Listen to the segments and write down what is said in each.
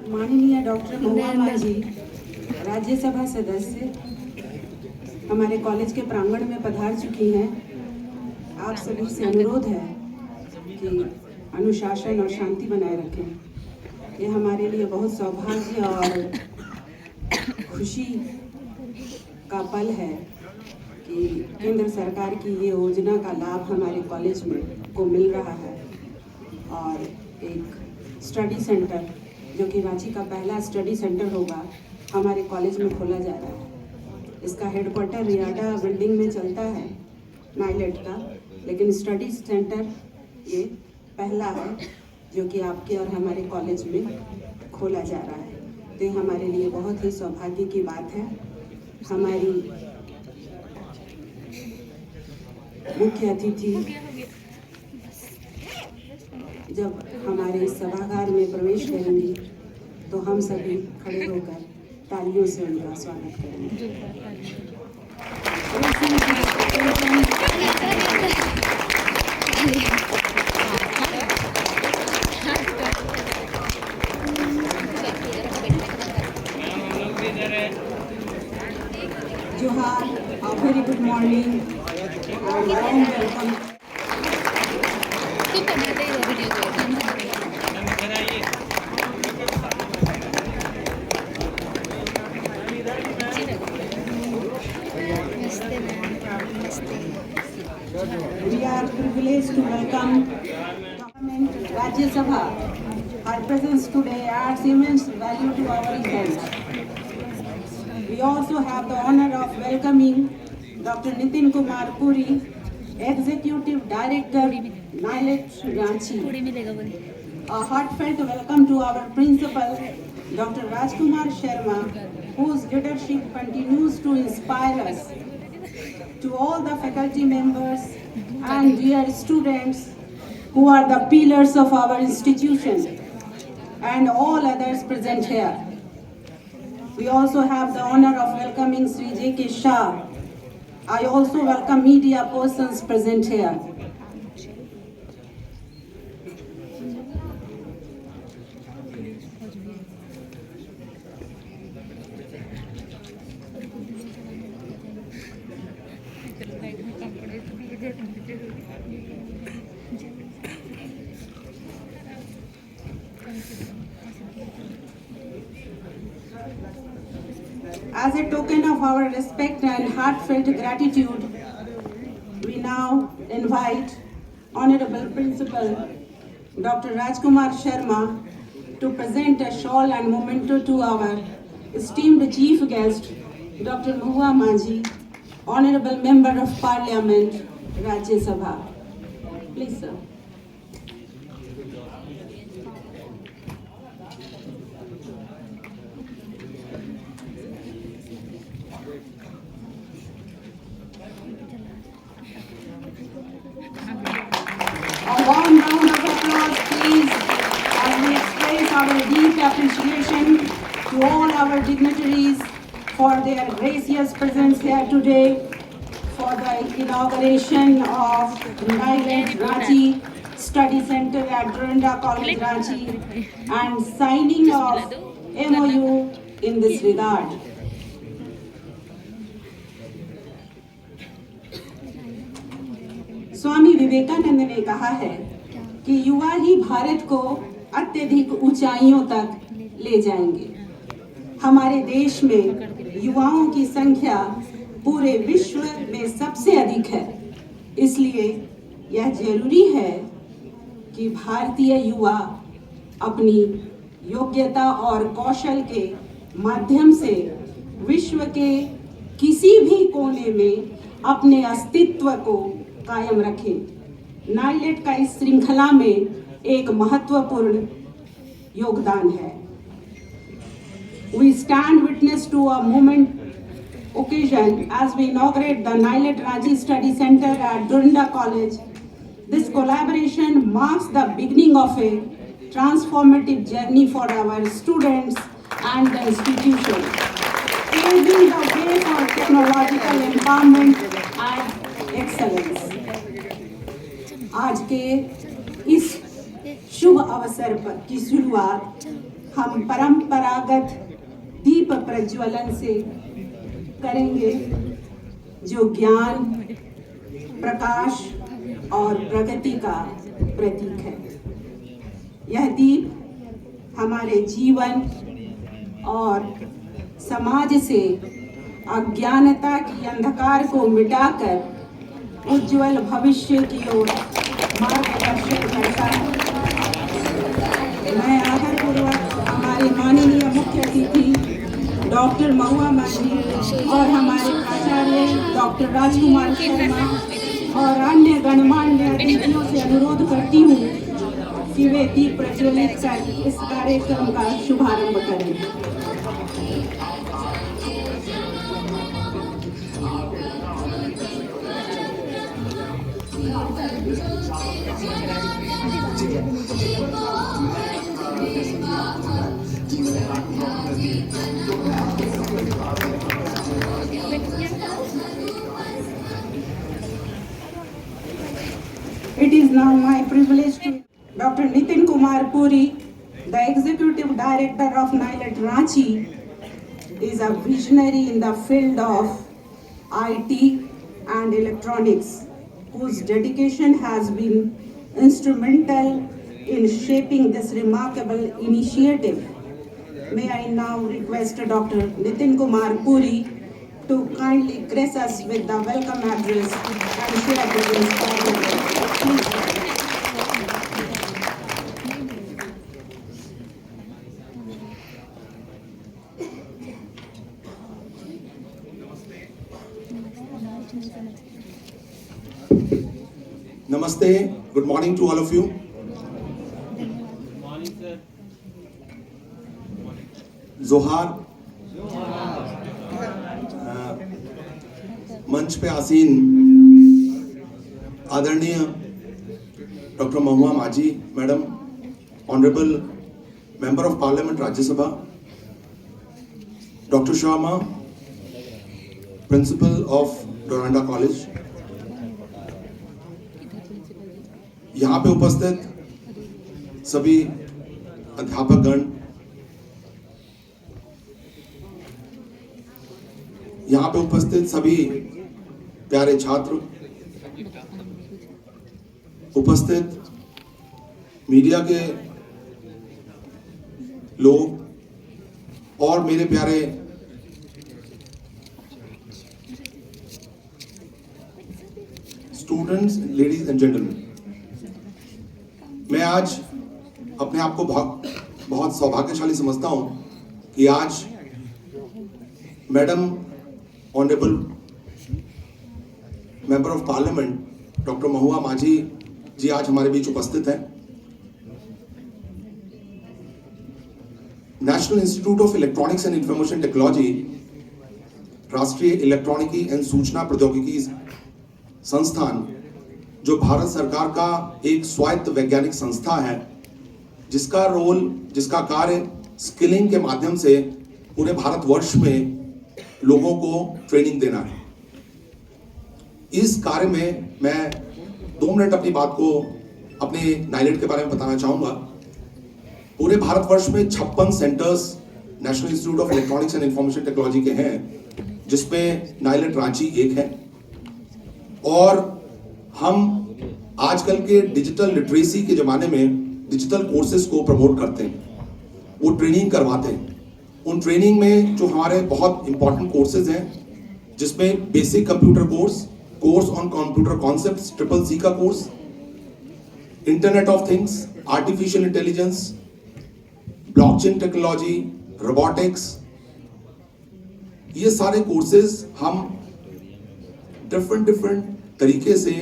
माननीय डॉक्टर महुआ मांझी, राज्यसभा सदस्य हमारे कॉलेज के प्रांगण में पधार चुकी हैं। आप सभी से अनुरोध है कि अनुशासन और शांति बनाए रखें। ये हमारे लिए बहुत सौभाग्य और खुशी का पल है कि केंद्र सरकार की ये योजना का लाभ हमारे कॉलेज में को मिल रहा है और एक स्टडी सेंटर जो कि रांची का पहला स्टडी सेंटर होगा हमारे कॉलेज में खोला जा रहा है। इसका हेडक्वार्टर रियाडा बिल्डिंग में चलता है नाइलेट का, लेकिन स्टडी सेंटर ये पहला है जो कि आपके और हमारे कॉलेज में खोला जा रहा है। तो ये हमारे लिए बहुत ही सौभाग्य की बात है। हमारी मुख्य अतिथि जब हमारे इस सभागार में प्रवेश करेंगी तो हम सभी खड़े होकर तालियों से उनका स्वागत करेंगे। Johar, a very good morning and warm welcome. We are privileged to welcome Rajya Sabha. Our presence today adds immense value to our event. We also have the honor of welcoming Dr. Nitin Kumar Puri, Executive Director, NILET Ranchi. A heartfelt welcome to our Principal, Dr. Rajkumar Sharma, whose leadership continues to inspire us. To all the faculty members and dear students who are the pillars of our institution and all others present here. We also have the honor of welcoming Sri J.K. Shah. I also welcome media persons present here. As a token of our respect and heartfelt gratitude, we now invite Honorable Principal Dr. Rajkumar Sharma to present a shawl and memento to our esteemed chief guest, Dr. Mehua Manjhi, Honorable Member of Parliament, Rajya Sabha. Please, sir. A warm round of applause, please, as we express our deep appreciation to all our dignitaries for their gracious presence here today for the inauguration of NILET Ranchi Study Center at Dorinda College Ranchi and signing of MOU in this regard. Swami Vivekananda ने कहा है कि युवा ही भारत को अत्यधिक ऊंचाइयों तक ले जाएंगे। हमारे देश में युवाओं की संख्या पूरे विश्व में सबसे अधिक है। इसलिए यह जरूरी है कि भारतीय युवा अपनी योग्यता और कौशल के माध्यम से विश्व के किसी भी कोने में अपने अस्तित्व को कायम रखें। नाइलेट का इस श्रृंखला में एक महत्वपूर्ण योगदान है। We stand witness to a moment occasion as we inaugurate the NILET Ranchi Study Center at Dorinda College. This collaboration marks the beginning of a transformative journey for our students and the institution, paving the way for technological empowerment and excellence. आज के इस शुभ अवसर पर की शुरुआत हम परंपरागत दीप प्रज्वलन से करेंगे, जो ज्ञान, प्रकाश और प्रगति का प्रतीक है। यह दीप हमारे जीवन और समाज से अज्ञानता की अंधकार को मिटाकर उज्जवल भविष्य की ओर मार्गदर्शन करता है। मैं आदरपूर्वक हमारे माननीय मुख्य अतिथि डॉक्टर महुआ माझी और हमारे आचार्य डॉक्टर राजकुमार शर्मा और अन्य गणमान्य अतिथियों से अनुरोध करती हूँ कि वे दीप प्रज्वलित कर इस कार्यक्रम का शुभारंभ करें। It is now my privilege to Dr. Nitin Kumar Puri, the Executive Director of NILET Ranchi, is a visionary in the field of IT and electronics, whose dedication has been instrumental in shaping this remarkable initiative. May I now request Dr. Nitin Kumar Puri to kindly grace us with the welcome address and share the inspiration. Please. Namaste, good morning to all of you. Good morning, sir. जोहार। मंच पे आसीन आदरणीय doctor Mahua माझी madam, honourable member of parliament Rajya Sabha, doctor Sharma, principle of Doranda college, यहाँ पे उपस्थित सभी अध्यापकगण, यहाँ पे उपस्थित सभी प्यारे छात्र, उपस्थित मीडिया के लोग और मेरे प्यारे स्टूडेंट्स, लेडीज एंड जेंटलमैन, मैं आज अपने आप को बहुत सौभाग्यशाली समझता हूं कि आज madam honourable member of parliament doctor Mahua Majhi ji आज हमारे बीच उपस्थित हैं। National institute of electronics and information technology, राष्ट्रीय इलेक्ट्रॉनिकी एवं सूचना प्रौद्योगिकी संस्थान, जो भारत सरकार का एक स्वायत्त वैज्ञानिक संस्था है, जिसका कार्य स्किलिंग के माध्यम से पूरे भारतवर्ष में लोगों को ट्रेनिंग देना है। इस कार्य में मैं 2 मिनट अपनी बात को अपने नाइलेट के बारे में बताना चाहूंगा। पूरे भारतवर्ष में 56 centres national institute of electronics and information technology के हैं, जिसमें नाइलेट रांची एक है। और हम आजकल के डिजिटल लिटरेसी के जमाने में डिजिटल कोर्सेज को प्रमोट करते हैं, वो ट्रेनिंग करवाते हैं। उन ट्रेनिंग में जो हमारे बहुत इंपॉर्टेंट कोर्सेज हैं, जिसमें basic computer course on computer concepts CCC का course, internet of things, artificial intelligence, blockchain technology, robotics, ये सारे कोर्सेज हम डिफरेंट तरीके से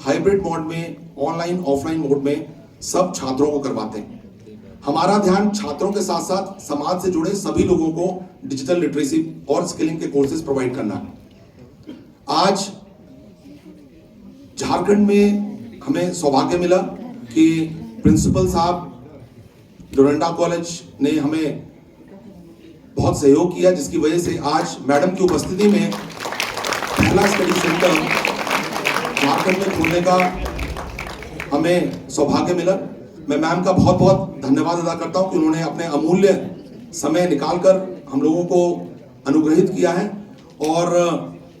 हाइब्रिड मोड में, ऑनलाइन ऑफलाइन मोड में सब छात्रों को करवाते हैं। हमारा ध्यान छात्रों के साथ साथ समाज से जुड़े सभी लोगों को डिजिटल लिटरेसी और स्किलिंग के कोर्सेज प्रोवाइड करना है। आज झारखंड में हमें सौभाग्य मिला कि प्रिंसिपल साहब डोरंडा कॉलेज ने हमें बहुत सहयोग किया, जिसकी वजह से आज मैडम की उपस्थिति में पहला स्टडी सेंटर झारखंड में खोलने का हमें सौभाग्य मिला। मैं मैम का बहुत बहुत धन्यवाद अदा करता हूं कि उन्होंने अपने अमूल्य समय निकालकर हम लोगों को अनुग्रहित किया है। और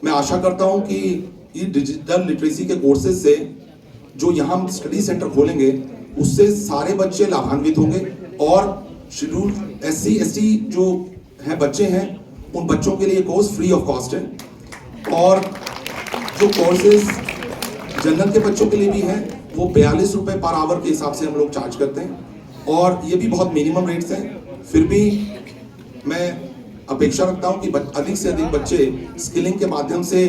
मैं आशा करता हूं कि ये डिजिटल लिटरेसी के कोर्सेज से जो यहाँ हम स्टडी सेंटर खोलेंगे उससे सारे बच्चे लाभान्वित होंगे और शेड्यूल SC ST जो है बच्चे हैं उन बच्चों के लिए कोर्स फ्री ऑफ कॉस्ट है। और जो कोर्सेज जनरल के बच्चों के लिए भी हैं वो 42 रुपए पर आवर के हिसाब से हम लोग चार्ज करते हैं और ये भी बहुत मिनिमम रेट्स हैं। फिर भी मैं अपेक्षा रखता हूं कि अधिक से अधिक बच्चे स्किलिंग के माध्यम से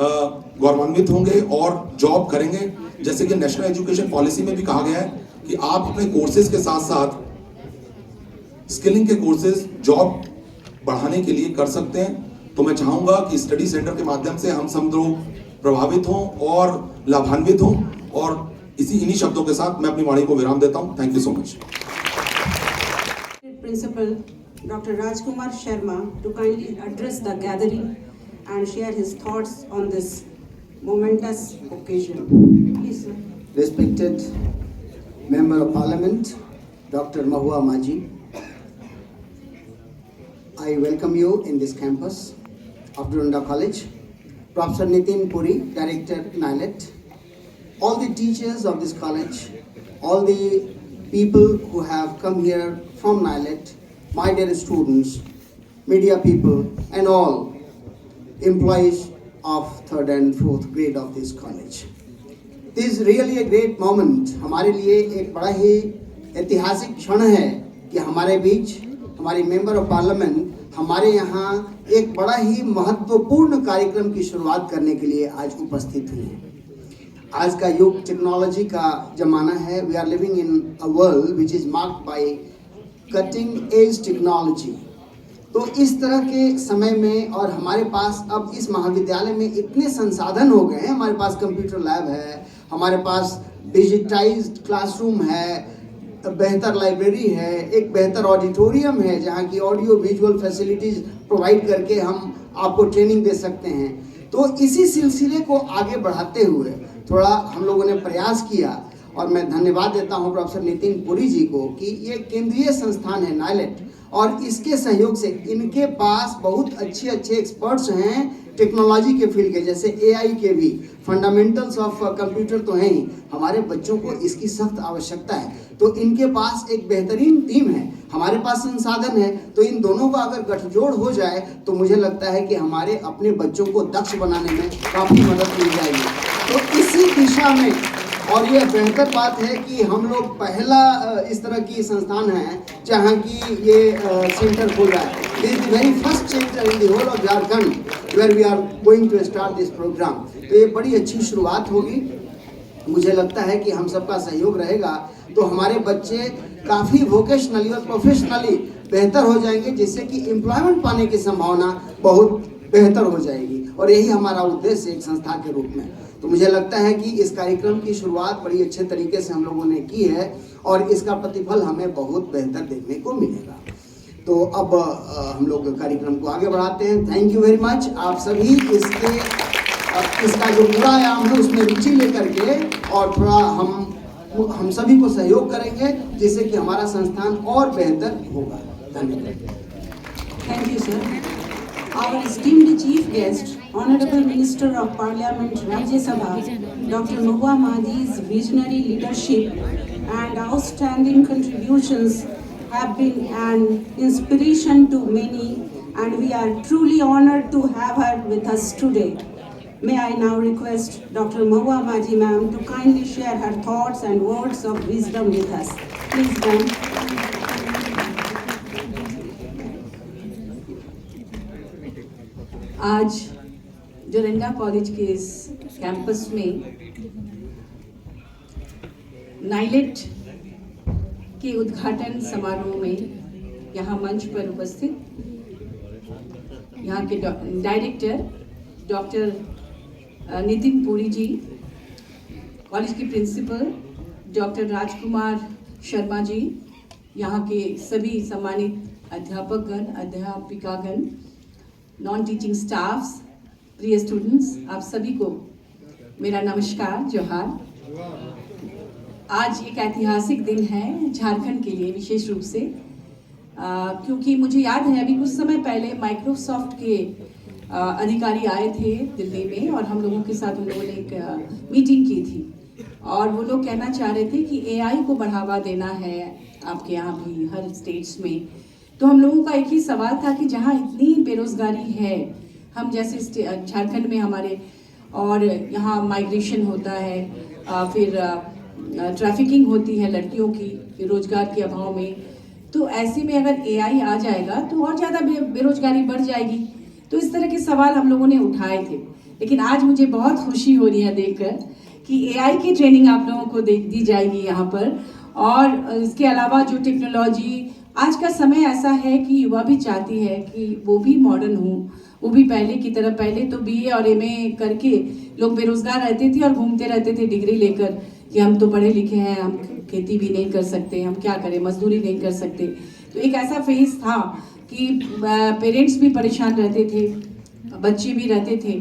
गौरवान्वित होंगे और जॉब करेंगे। जैसे कि नेशनल एजुकेशन पॉलिसी में भी कहा गया है कि आप अपने कोर्सेज के साथ साथ स्किलिंग के कोर्सेज जॉब बढ़ाने के लिए कर सकते हैं। तो मैं चाहूंगा कि स्टडी सेंटर के माध्यम से हम सब लोग प्रभावित हों और लाभान्वित हों। और इन्हीं शब्दों के साथ मैं अपनी वाणी को विराम देता हूं। Thank you so much. Principal Dr. Rajkumar Sharma to kindly address the gathering and share his thoughts on this momentous occasion. Please, sir. Respected Member of Parliament, Dr. Mahua Maji, I welcome you in this campus of Duranda College. Professor Nitin Puri, Director, NILET, all the teachers of this college, all the people who have come here from NILET, my dear students, media people, and all employees of 3rd and 4th grade of this college. This is really a great moment. हमारे लिए एक बड़ा ही ऐतिहासिक क्षण है कि हमारे बीच हमारी मेंबर ऑफ पार्लियामेंट हमारे यहाँ एक बड़ा ही महत्वपूर्ण कार्यक्रम की शुरुआत करने के लिए आज उपस्थित हुई है। आज का युग टेक्नोलॉजी का जमाना है। We are living in a world which is marked by cutting edge technology. तो इस तरह के समय में और हमारे पास अब इस महाविद्यालय में इतने संसाधन हो गए हैं। हमारे पास कंप्यूटर लैब है, हमारे पास डिजिटाइज्ड क्लासरूम है, बेहतर लाइब्रेरी है, एक बेहतर ऑडिटोरियम है जहाँ की ऑडियो विजुअल फैसिलिटीज प्रोवाइड करके हम आपको ट्रेनिंग दे सकते हैं। तो इसी सिलसिले को आगे बढ़ाते हुए थोड़ा हम लोगों ने प्रयास किया और मैं धन्यवाद देता हूं प्रोफेसर नितिन पुरी जी को कि ये केंद्रीय संस्थान है नाइलेट और इसके सहयोग से इनके पास बहुत अच्छे एक्सपर्ट्स हैं टेक्नोलॉजी के फील्ड के, जैसे AI के भी फंडामेंटल्स ऑफ कंप्यूटर तो हैं ही। हमारे बच्चों को इसकी सख्त आवश्यकता है, तो इनके पास एक बेहतरीन टीम है, हमारे पास संसाधन है। तो इन दोनों का अगर गठजोड़ हो जाए तो मुझे लगता है कि हमारे अपने बच्चों को दक्ष बनाने में काफ़ी मदद मिल जाएगी। तो इसी दिशा में और ये बेहतर बात है कि हम लोग पहला इस तरह की संस्थान है जहाँ की ये सेंटर खुल रहा है। This is the very first center in the whole of Jharkhand where we are going to start this program. तो ये बड़ी अच्छी शुरुआत होगी। मुझे लगता है कि हम सबका सहयोग रहेगा तो हमारे बच्चे काफ़ी वोकेशनली और प्रोफेशनली बेहतर हो जाएंगे, जिससे कि एम्प्लॉयमेंट पाने की संभावना बहुत बेहतर हो जाएगी। और यही हमारा उद्देश्य एक संस्था के रूप में। तो मुझे लगता है कि इस कार्यक्रम की शुरुआत बड़ी अच्छे तरीके से हम लोगों ने की है और इसका प्रतिफल हमें बहुत बेहतर देखने को मिलेगा। तो अब हम लोग कार्यक्रम को आगे बढ़ाते हैं। Thank you very much. आप सभी इसका जो पूरा आयाम है उसमें रुचि लेकर के और थोड़ा हम सभी को सहयोग करेंगे जिससे कि हमारा संस्थान और बेहतर होगा। धन्यवाद। Thank you, sir. Our esteemed chief guest, Honorable Minister of Parliament, Rajya Sabha, Dr. Mahua Maji's visionary leadership and outstanding contributions have been an inspiration to many, and we are truly honored to have her with us today. May I now request Dr. Mahua Maji ma'am to kindly share her thoughts and words of wisdom with us. Please, ma'am. आज Doranda college के इस campus में नाइलेट के उद्घाटन समारोह में यहाँ मंच पर उपस्थित यहाँ के डायरेक्टर डॉक्टर नितिन पुरी जी, कॉलेज की प्रिंसिपल डॉक्टर राजकुमार शर्मा जी, यहाँ के सभी सम्मानित अध्यापकगण, अध्यापिकागण, नॉन टीचिंग स्टाफ्स, प्रिय स्टूडेंट्स, आप सभी को मेरा नमस्कार, जोहार। आज एक ऐतिहासिक दिन है झारखंड के लिए विशेष रूप से, क्योंकि मुझे याद है अभी कुछ समय पहले माइक्रोसॉफ्ट के अधिकारी आए थे दिल्ली में और हम लोगों के साथ उन लोगों ने एक मीटिंग की थी और वो लोग कहना चाह रहे थे कि एआई को बढ़ावा देना है आपके यहाँ भी हर स्टेट्स में। तो हम लोगों का एक ही सवाल था कि जहाँ इतनी बेरोजगारी है, हम जैसे झारखंड में हमारे और यहाँ माइग्रेशन होता है, फिर ट्रैफिकिंग होती है लड़कियों की रोजगार के अभाव में, तो ऐसे में अगर एआई आ जाएगा तो और ज़्यादा बेरोजगारी बढ़ जाएगी। तो इस तरह के सवाल हम लोगों ने उठाए थे, लेकिन आज मुझे बहुत खुशी हो रही है देखकर कि एआई की ट्रेनिंग आप लोगों को दी जाएगी यहाँ पर। और इसके अलावा जो टेक्नोलॉजी, आज का समय ऐसा है कि युवा भी चाहती है कि वो भी मॉडर्न हो, वो भी पहले की तरह। पहले तो बीए और एमए करके लोग बेरोजगार रहते थे और घूमते रहते थे डिग्री लेकर कि हम तो पढ़े लिखे हैं, हम खेती भी नहीं कर सकते, हम क्या करें, मजदूरी नहीं कर सकते। तो एक ऐसा फेज था कि पेरेंट्स भी परेशान रहते थे, बच्चे भी रहते थे।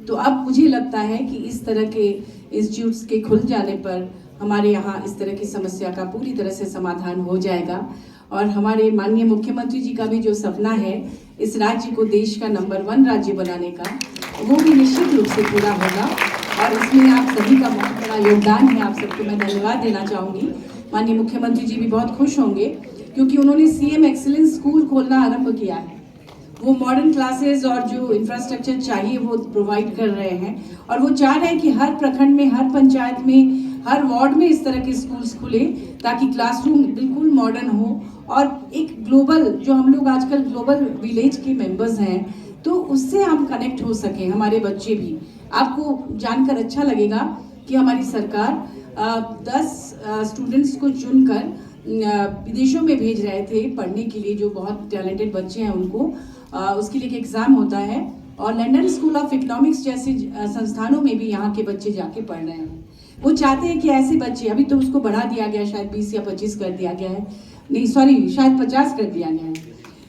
तो अब मुझे लगता है कि इस तरह के इंस्टीट्यूट्स के खुल जाने पर हमारे यहाँ इस तरह की समस्या का पूरी तरह से समाधान हो जाएगा। और हमारे माननीय मुख्यमंत्री जी का भी जो सपना है इस राज्य को देश का नंबर 1 राज्य बनाने का, वो भी निश्चित रूप से पूरा होगा। और इसमें आप सभी का बहुत बड़ा योगदान है, आप सबको मैं धन्यवाद देना चाहूँगी। माननीय मुख्यमंत्री जी भी बहुत खुश होंगे क्योंकि उन्होंने सीएम एक्सीलेंस स्कूल खोलना आरंभ किया है। वो मॉडर्न क्लासेस और जो इंफ्रास्ट्रक्चर चाहिए वो प्रोवाइड कर रहे हैं और वो चाह रहे हैं कि हर प्रखंड में, हर पंचायत में, हर वार्ड में इस तरह के स्कूल्स खुले ताकि क्लासरूम बिल्कुल मॉडर्न हो। और एक ग्लोबल, जो हम लोग आजकल ग्लोबल विलेज के मेंबर्स हैं, तो उससे हम कनेक्ट हो सकें, हमारे बच्चे भी। आपको जानकर अच्छा लगेगा कि हमारी सरकार 10 स्टूडेंट्स को चुनकर विदेशों में भेज रहे थे पढ़ने के लिए, जो बहुत टैलेंटेड बच्चे हैं उनको। उसके लिए एक एग्ज़ाम होता है और लंदन स्कूल ऑफ इकोनॉमिक्स जैसे संस्थानों में भी यहाँ के बच्चे जाके पढ़ रहे हैं। वो चाहते हैं कि ऐसे बच्चे, अभी तो उसको बढ़ा दिया गया, शायद 20 या 25 कर दिया गया है, नहीं सॉरी शायद 50 कर दिया गया है।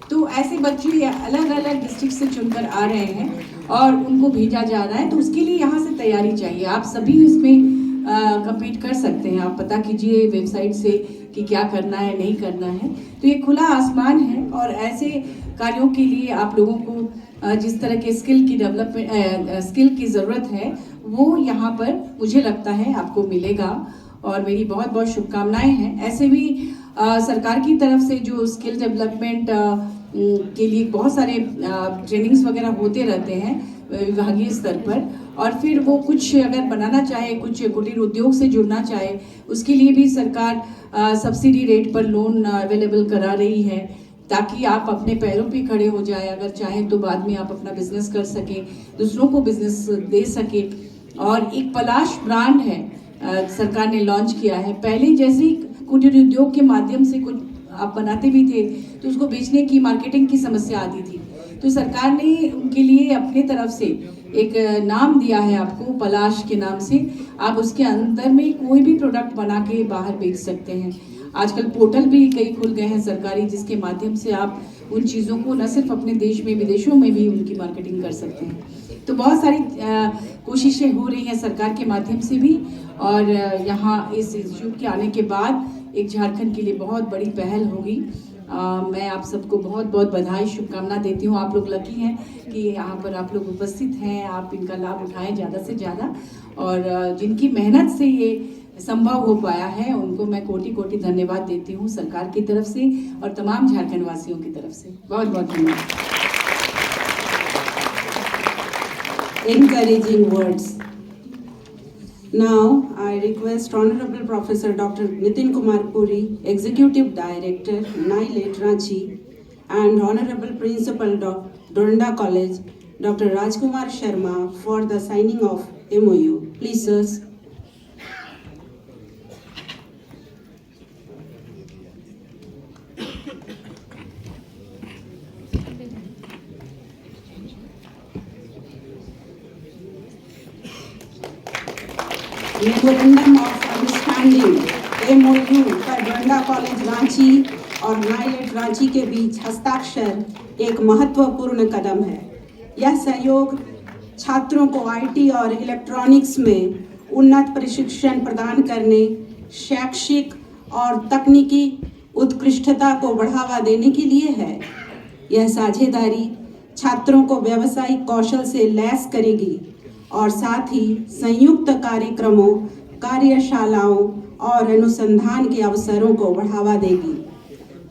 तो ऐसे बच्चे अलग अलग डिस्ट्रिक्ट से चुनकर आ रहे हैं और उनको भेजा जा रहा है। तो उसके लिए यहाँ से तैयारी चाहिए। आप सभी इसमें कम्पीट कर सकते हैं। आप पता कीजिए वेबसाइट से कि क्या करना है, नहीं करना है। तो ये खुला आसमान है और ऐसे कार्यों के लिए आप लोगों को जिस तरह के स्किल की डेवलपमेंट, स्किल की ज़रूरत है वो यहाँ पर मुझे लगता है आपको मिलेगा और मेरी बहुत बहुत शुभकामनाएं हैं। ऐसे भी सरकार की तरफ से जो स्किल डेवलपमेंट के लिए बहुत सारे ट्रेनिंग्स वगैरह होते रहते हैं विभागीय स्तर पर, और फिर वो कुछ अगर बनाना चाहे, कुछ कुटीर उद्योग से जुड़ना चाहे, उसके लिए भी सरकार सब्सिडी रेट पर लोन अवेलेबल करा रही है ताकि आप अपने पैरों पे खड़े हो जाए। अगर चाहें तो बाद में आप अपना बिजनेस कर सकें, दूसरों को बिजनेस दे सके। और एक पलाश ब्रांड है, सरकार ने लॉन्च किया है। पहले जैसे कुटीर उद्योग के माध्यम से कुछ आप बनाते भी थे तो उसको बेचने की, मार्केटिंग की समस्या आती थी, तो सरकार ने उनके लिए अपने तरफ से एक नाम दिया है आपको, पलाश के नाम से। आप उसके अंदर में कोई भी प्रोडक्ट बना के बाहर बेच सकते हैं। आजकल पोर्टल भी कई खुल गए हैं सरकारी, जिसके माध्यम से आप उन चीज़ों को न सिर्फ अपने देश में, विदेशों में भी उनकी मार्केटिंग कर सकते हैं। तो बहुत सारी कोशिशें हो रही हैं सरकार के माध्यम से भी। और यहाँ इस इंस्टीट्यूट के आने के बाद एक झारखंड के लिए बहुत बड़ी पहल होगी। मैं आप सबको बहुत बहुत बधाई, शुभकामना देती हूँ। आप लोग लकी हैं कि यहाँ पर आप लोग उपस्थित हैं, आप इनका लाभ उठाएं ज़्यादा से ज़्यादा। और जिनकी मेहनत से ये संभव हो पाया है उनको मैं कोटि कोटि धन्यवाद देती हूँ सरकार की तरफ से और तमाम झारखंड वासियों की तरफ से। बहुत बहुत धन्यवाद। Encouraging words. Now, I request Honorable Professor Dr. Nitin Kumar Puri, Executive Director, NILET Ranchi, and Honorable Principal Dorinda College, Dr. Rajkumar Sharma, for the signing of MOU. Please, sirs. Memorandum of Understanding MOU पर डोरिंडा college Ranchi और नाइलेट रांची के बीच हस्ताक्षर एक महत्वपूर्ण कदम है। यह सहयोग छात्रों को आईटी और इलेक्ट्रॉनिक्स में उन्नत प्रशिक्षण प्रदान करने, शैक्षिक और तकनीकी उत्कृष्टता को बढ़ावा देने के लिए है। यह साझेदारी छात्रों को व्यावसायिक कौशल से लैस करेगी और साथ ही संयुक्त कार्यक्रमों, कार्यशालाओं और अनुसंधान के अवसरों को बढ़ावा देगी।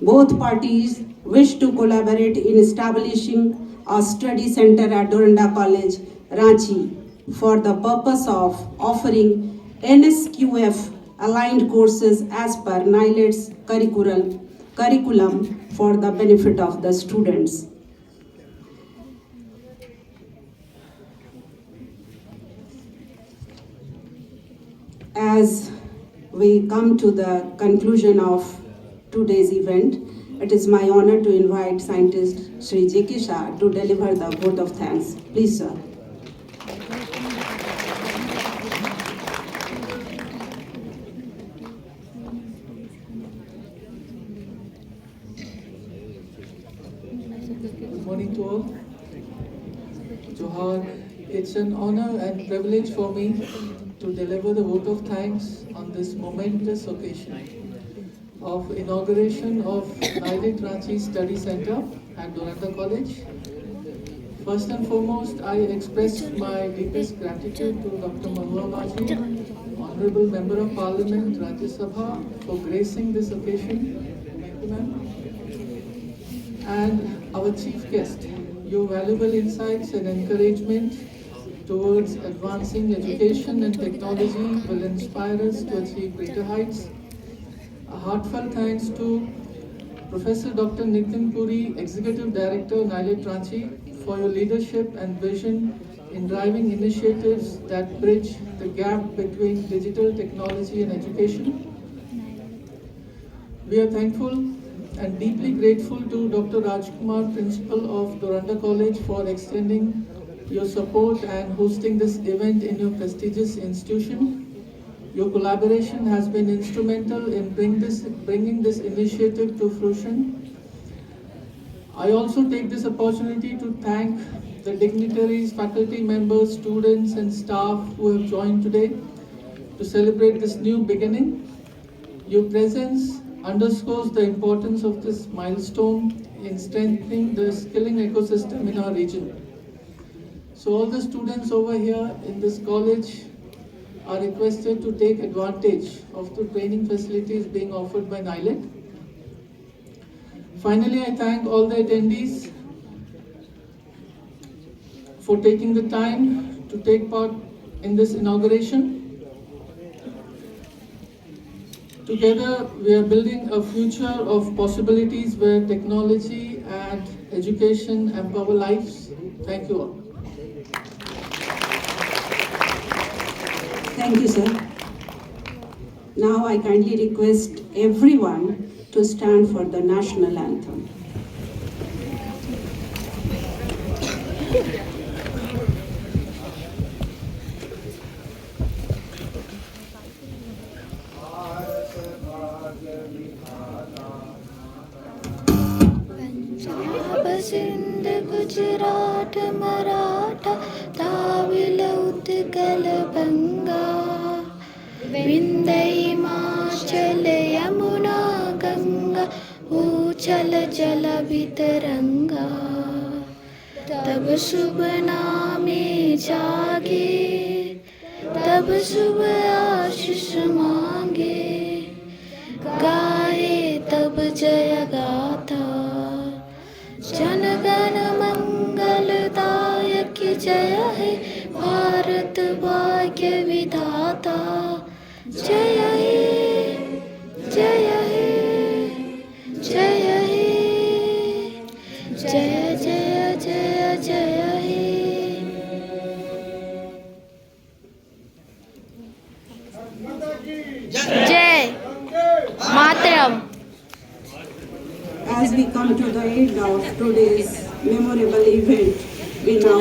Both parties wish to collaborate in establishing a study center at Doranda College, Ranchi, for the purpose of offering NSQF aligned courses as per NILET's curriculum for the benefit of the students. As we come to the conclusion of today's event, it is my honor to invite scientist Shri J.K. Shah to deliver the vote of thanks. Please, sir. Good morning to all. Johar, it's an honor and privilege for me to deliver the vote of thanks on this momentous occasion of inauguration of NILET Ranchi Study Center at Doranda College. First and foremost, I express my deepest gratitude to Dr. Mahua Maji, Honorable Member of Parliament, Rajya Sabha, for gracing this occasion. Thank you, ma'am. And our chief guest, your valuable insights and encouragement towards advancing education and technology will inspire us to achieve greater heights. A heartfelt thanks to Professor Dr. Nitin Puri, Executive Director, NILET Ranchi, for your leadership and vision in driving initiatives that bridge the gap between digital technology and education. We are thankful and deeply grateful to Dr. Rajkumar, Principal of Doranda College, for extending your support and hosting this event in your prestigious institution. Your collaboration has been instrumental in bringing this initiative to fruition. I also take this opportunity to thank the dignitaries, faculty members, students and staff who have joined today to celebrate this new beginning. Your presence underscores the importance of this milestone in strengthening the skilling ecosystem in our region. So all the students over here in this college are requested to take advantage of the training facilities being offered by NILET. Finally, I thank all the attendees for taking the time to take part in this inauguration. Together, we are building a future of possibilities where technology and education empower lives. Thank you all. Thank you, sir. Now I kindly request everyone to stand for the national anthem. Sindh Gujarat Maratha तामिल उत्कल बंगा विंध्य हिमाचल यमुना गंगा उछल जल बितरंगा तब शुभ नामे जागे तब शुभ आशीष मांगे गाए तब जय गाथा जन गण मंगलदायक जय हे भारत भाग्य विधाता जय हे जय हे जय हे जय जय जय जय हे। जय मातरम। As we come to the end of today's memorable event, we now